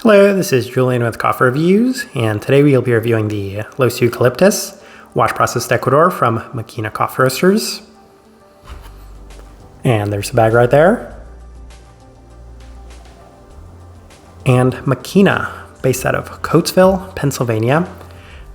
Hello, this is Julian with Coffee Reviews, and today we'll be reviewing the Los Eucaliptos wash processed Ecuador from Maquina Coffee Roasters. And there's the bag right there. And Maquina, based out of Coatesville, Pennsylvania.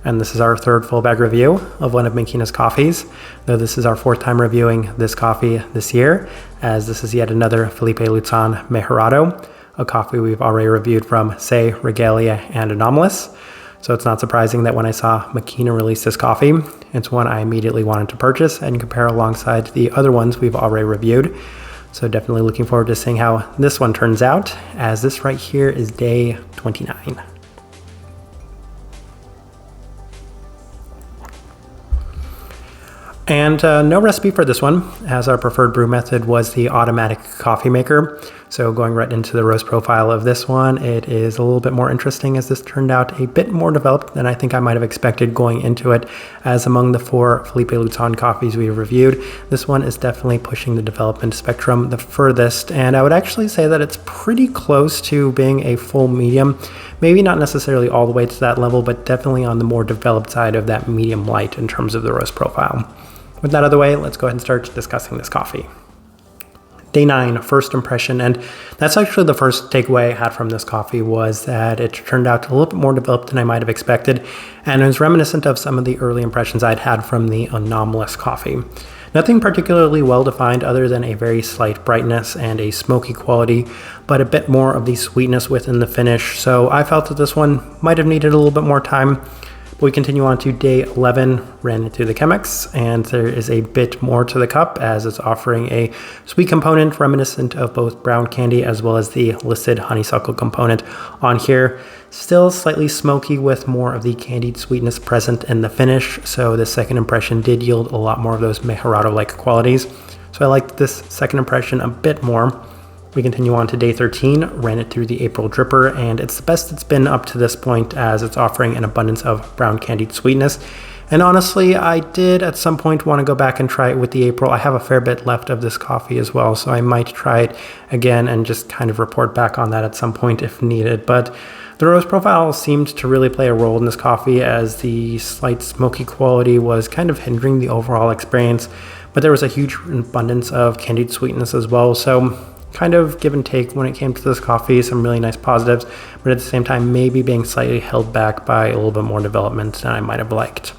And this is our third full bag review of one of Maquina's coffees, though this is our fourth time reviewing this coffee this year, as this is yet another Felipe Luzon Mejorado, a coffee we've already reviewed from Say, Regalia, and Anomalous. So it's not surprising that when I saw Maquina release this coffee, it's one I immediately wanted to purchase and compare alongside the other ones we've already reviewed. So definitely looking forward to seeing how this one turns out, as this right here is day 29. And no recipe for this one, as our preferred brew method was the automatic coffee maker. So going right into the roast profile of this one, it is a little bit more interesting, as this turned out a bit more developed than I think I might have expected going into it, as among the four Felipe Luzon coffees we reviewed, this one is definitely pushing the development spectrum the furthest, and I would actually say that it's pretty close to being a full medium. Maybe not necessarily all the way to that level, but definitely on the more developed side of that medium light in terms of the roast profile. With that out of the way, let's go ahead and start discussing this coffee. Day 9, first impression, and that's actually the first takeaway I had from this coffee, was that it turned out a little bit more developed than I might have expected, and it was reminiscent of some of the early impressions I'd had from the Anomalous coffee. Nothing particularly well defined other than a very slight brightness and a smoky quality, but a bit more of the sweetness within the finish, so I felt that this one might have needed a little bit more time. We continue on to day 11, ran through the Chemex, and there is a bit more to the cup, as it's offering a sweet component reminiscent of both brown candy as well as the listed honeysuckle component on here. Still slightly smoky with more of the candied sweetness present in the finish, so the second impression did yield a lot more of those Mejorado-like qualities. So I liked this second impression a bit more. We continue on to day 13, ran it through the April dripper, and it's the best it's been up to this point, as it's offering an abundance of brown candied sweetness. And honestly, I did at some point want to go back and try it with the April. I have a fair bit left of this coffee as well, so I might try it again and just kind of report back on that at some point if needed. But the roast profile seemed to really play a role in this coffee, as the slight smoky quality was kind of hindering the overall experience, but there was a huge abundance of candied sweetness as well, so kind of give and take when it came to this coffee. Some really nice positives, but at the same time maybe being slightly held back by a little bit more development than I might have liked.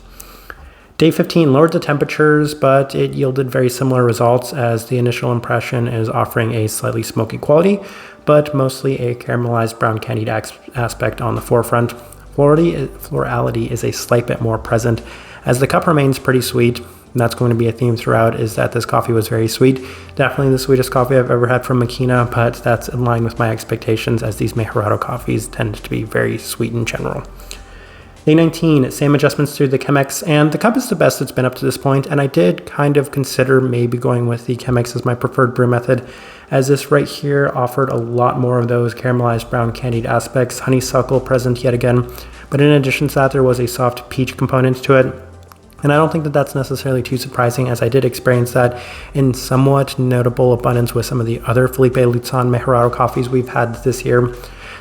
Day 15 lowered the temperatures, but it yielded very similar results, as the initial impression is offering a slightly smoky quality, but mostly a caramelized brown candied aspect on the forefront. Florality is a slight bit more present, as the cup remains pretty sweet. And that's going to be a theme throughout, is that this coffee was very sweet. Definitely the sweetest coffee I've ever had from Maquina, but that's in line with my expectations, as these Mejorado coffees tend to be very sweet in general. Day 19, same adjustments through the Chemex, and the cup is the best it's been up to this point, and I did kind of consider maybe going with the Chemex as my preferred brew method, as this right here offered a lot more of those caramelized brown candied aspects, honeysuckle present yet again, but in addition to that, there was a soft peach component to it. And I don't think that that's necessarily too surprising, as I did experience that in somewhat notable abundance with some of the other Felipe Luzon Mejorado coffees we've had this year.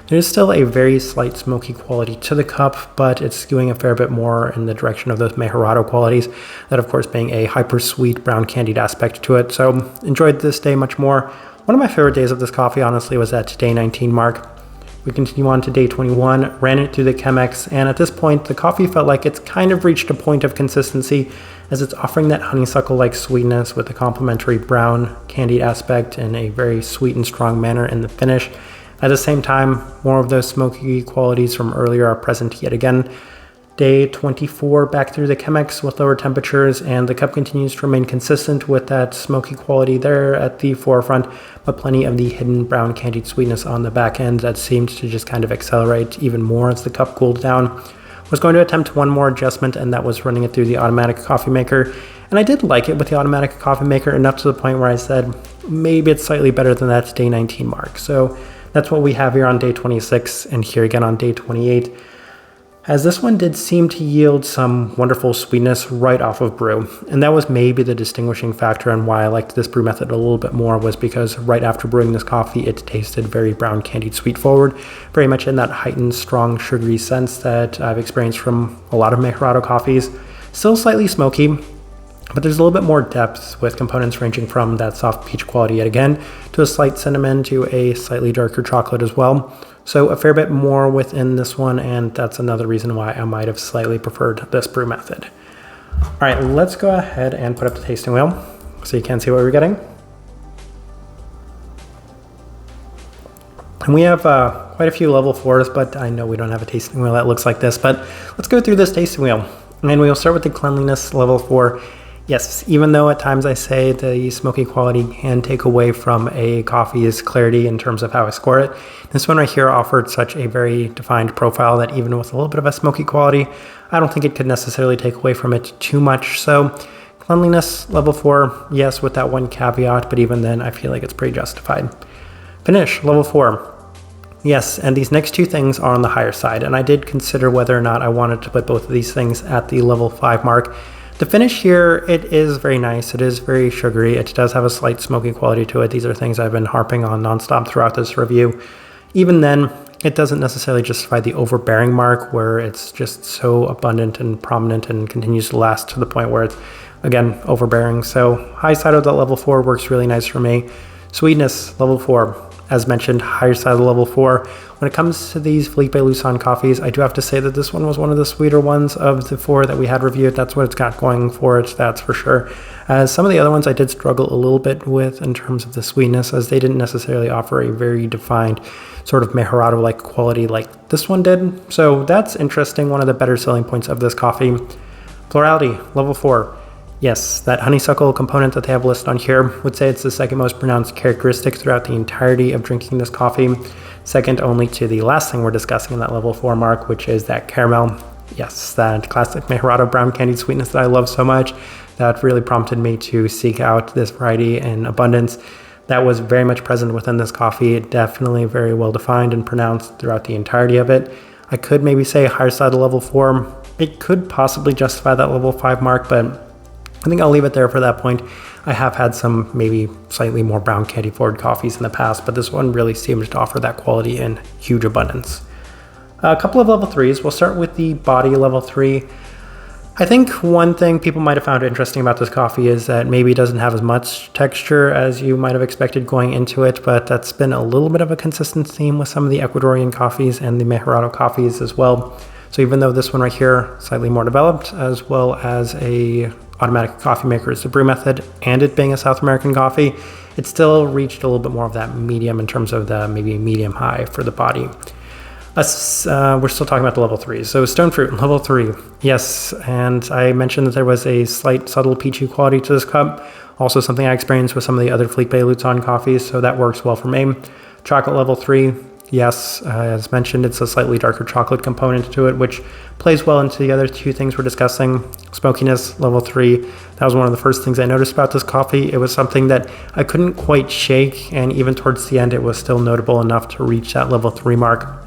There's still a very slight smoky quality to the cup, but it's skewing a fair bit more in the direction of those Mejorado qualities, that of course being a hyper sweet brown candied aspect to it. So enjoyed this day much more. One of my favorite days of this coffee, honestly, was at day 19 mark. We continue on to day 21, ran it through the Chemex, and at this point, the coffee felt like it's kind of reached a point of consistency, as it's offering that honeysuckle-like sweetness with a complementary brown candied aspect in a very sweet and strong manner in the finish. At the same time, more of those smoky qualities from earlier are present yet again. Day 24, back through the Chemex with lower temperatures, and the cup continues to remain consistent with that smoky quality there at the forefront, but plenty of the hidden brown candied sweetness on the back end that seemed to just kind of accelerate even more as the cup cooled down. Was going to attempt one more adjustment, and that was running it through the automatic coffee maker, and I did like it with the automatic coffee maker enough to the point where I said maybe it's slightly better than that day 19 mark. So that's what we have here on day 26, and here again on day 28. as this one did seem to yield some wonderful sweetness right off of brew. And that was maybe the distinguishing factor and why I liked this brew method a little bit more, was because right after brewing this coffee, it tasted very brown candied sweet forward, very much in that heightened, strong, sugary sense that I've experienced from a lot of Mejorado coffees. Still slightly smoky, but there's a little bit more depth with components ranging from that soft peach quality yet again to a slight cinnamon to a slightly darker chocolate as well. So a fair bit more within this one, and that's another reason why I might have slightly preferred this brew method. All right, let's go ahead and put up the tasting wheel so you can see what we're getting. And we have quite a few level 4s, but I know we don't have a tasting wheel that looks like this, but let's go through this tasting wheel. And we'll start with the cleanliness level 4. Yes, even though at times I say the smoky quality can take away from a coffee's clarity in terms of how I score it, this one right here offered such a very defined profile that even with a little bit of a smoky quality, I don't think it could necessarily take away from it too much. So cleanliness level 4, yes, with that one caveat, but even then I feel like it's pretty justified. Finish level 4. Yes, and these next two things are on the higher side, and I did consider whether or not I wanted to put both of these things at the level 5 mark. The finish here, it is very nice. It is very sugary. It does have a slight smoky quality to it. These are things I've been harping on nonstop throughout this review. Even then, it doesn't necessarily justify the overbearing mark where it's just so abundant and prominent and continues to last to the point where it's, again, overbearing. So high side of that level 4 works really nice for me. Sweetness, level 4. As mentioned, higher side of level 4. When it comes to these Felipe Luzon coffees, I do have to say that this one was one of the sweeter ones of the 4 that we had reviewed. That's what it's got going for it, that's for sure. As some of the other ones I did struggle a little bit with in terms of the sweetness, as they didn't necessarily offer a very defined sort of Mejorado-like quality like this one did. So that's interesting, one of the better selling points of this coffee. Plurality, level 4. Yes, that honeysuckle component that they have listed on here would say it's the second most pronounced characteristic throughout the entirety of drinking this coffee. Second only to the last thing we're discussing in that level 4 mark, which is that caramel. Yes, that classic Mejorado brown candied sweetness that I love so much. That really prompted me to seek out this variety in abundance. That was very much present within this coffee. Definitely very well defined and pronounced throughout the entirety of it. I could maybe say higher side of level 4. It could possibly justify that level 5 mark, but I think I'll leave it there for that point. I have had some maybe slightly more brown candy forward coffees in the past, but this one really seems to offer that quality in huge abundance. A couple of level 3s. We'll start with the body level 3. I think one thing people might have found interesting about this coffee is that maybe it doesn't have as much texture as you might have expected going into it, but that's been a little bit of a consistent theme with some of the Ecuadorian coffees and the Mejorado coffees as well. So even though this one right here, slightly more developed, as well as a automatic coffee maker is the brew method, and it being a South American coffee, it still reached a little bit more of that medium in terms of the maybe medium high for the body. We're still talking about the level 3s. So stone fruit, level 3. Yes, and I mentioned that there was a slight subtle peachy quality to this cup. Also something I experienced with some of the other Felipe Luzon coffees, so that works well for me. Chocolate level 3. Yes, as mentioned, it's a slightly darker chocolate component to it, which plays well into the other two things we're discussing. Smokiness, level 3. That was one of the first things I noticed about this coffee. It was something that I couldn't quite shake, and even towards the end, it was still notable enough to reach that level 3 mark,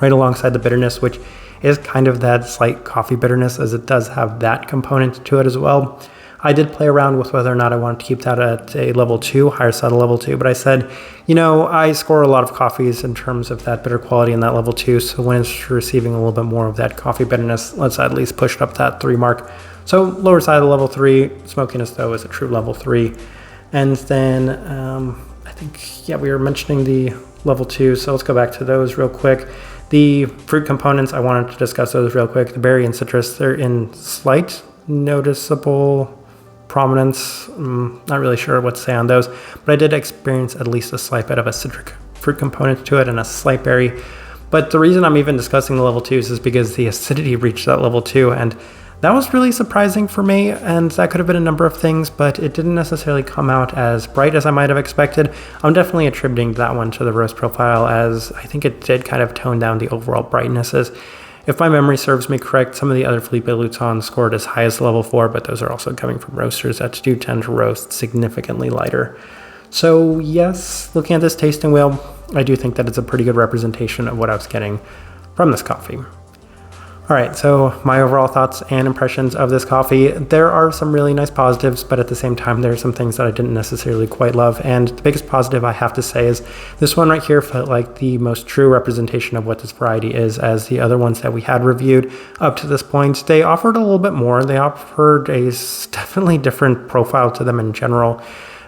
right alongside the bitterness, which is kind of that slight coffee bitterness, as it does have that component to it as well. I did play around with whether or not I wanted to keep that at a level 2, higher side of level 2, but I said, you know, I score a lot of coffees in terms of that bitter quality in that level 2, so when it's receiving a little bit more of that coffee bitterness, let's at least push it up that 3 mark. So lower side of level 3, smokiness though is a true level 3. And then I think, yeah, we were mentioning the level 2, so let's go back to those real quick. The fruit components, I wanted to discuss those real quick. The berry and citrus, they're in slight noticeable prominence. Not really sure what to say on those, but I did experience at least a slight bit of a citric fruit component to it and a slight berry. But the reason I'm even discussing the level 2s is because the acidity reached that level 2, and that was really surprising for me, and that could have been a number of things, but it didn't necessarily come out as bright as I might have expected. I'm definitely attributing that one to the roast profile, as I think it did kind of tone down the overall brightnesses. If my memory serves me correct, some of the other Felipe Luzon scored as high as level 4, but those are also coming from roasters that do tend to roast significantly lighter. So yes, looking at this tasting wheel, I do think that it's a pretty good representation of what I was getting from this coffee. All All right, so my overall thoughts and impressions of this coffee. There are some really nice positives, but at the same time, there are some things that I didn't necessarily quite love. And the biggest positive I have to say is this one right here felt like the most true representation of what this variety is, as the other ones that we had reviewed up to this point. They offered a little bit more. They offered a definitely different profile to them in general,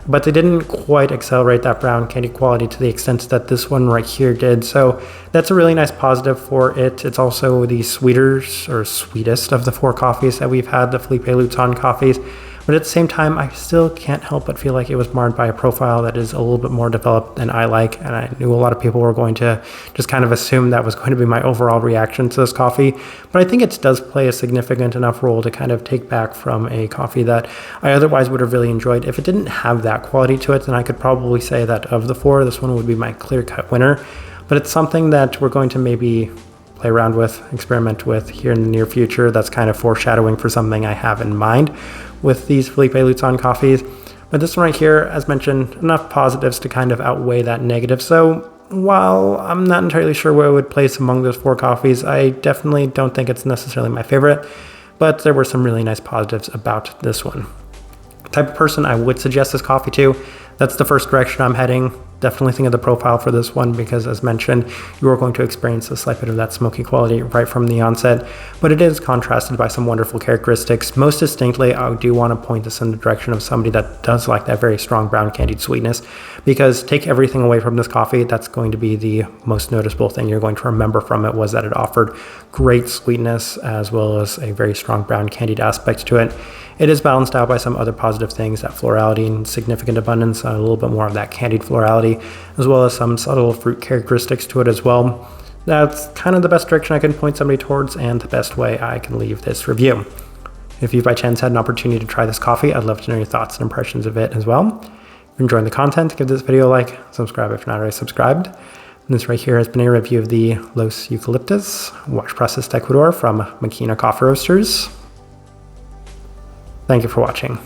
but they didn't quite accelerate that brown candy quality to the extent that this one right here did. So that's a really nice positive for it. It's also the sweetest of the 4 coffees that we've had, the Felipe Luton coffees. But at the same time, I still can't help but feel like it was marred by a profile that is a little bit more developed than I like. And I knew a lot of people were going to just kind of assume that was going to be my overall reaction to this coffee. But I think it does play a significant enough role to kind of take back from a coffee that I otherwise would have really enjoyed. If it didn't have that quality to it, then I could probably say that of the 4, this one would be my clear-cut winner. But it's something that we're going to maybe play around with, experiment with here in the near future. That's kind of foreshadowing for something I have in mind with these Felipe Luton coffees. But this one right here, as mentioned, enough positives to kind of outweigh that negative. So while I'm not entirely sure where I would place among those 4 coffees, I definitely don't think it's necessarily my favorite, but there were some really nice positives about this one. The type of person I would suggest this coffee to, that's the first direction I'm heading. Definitely think of the profile for this one because, as mentioned, you are going to experience a slight bit of that smoky quality right from the onset, but it is contrasted by some wonderful characteristics. Most distinctly, I do want to point this in the direction of somebody that does like that very strong brown candied sweetness, because take everything away from this coffee, that's going to be the most noticeable thing you're going to remember from it, was that it offered great sweetness as well as a very strong brown candied aspect to it. It is balanced out by some other positive things, that florality and significant abundance, a little bit more of that candied florality, as well as some subtle fruit characteristics to it as well. That's kind of the best direction I can point somebody towards and the best way I can leave this review. If you by chance had an opportunity to try this coffee, I'd love to know your thoughts and impressions of it as well. If you're enjoying the content, give this video a like, subscribe if you're not already subscribed. And this right here has been a review of the Los Eucaliptos wash processed Ecuador from Maquina Coffee Roasters. Thank you for watching.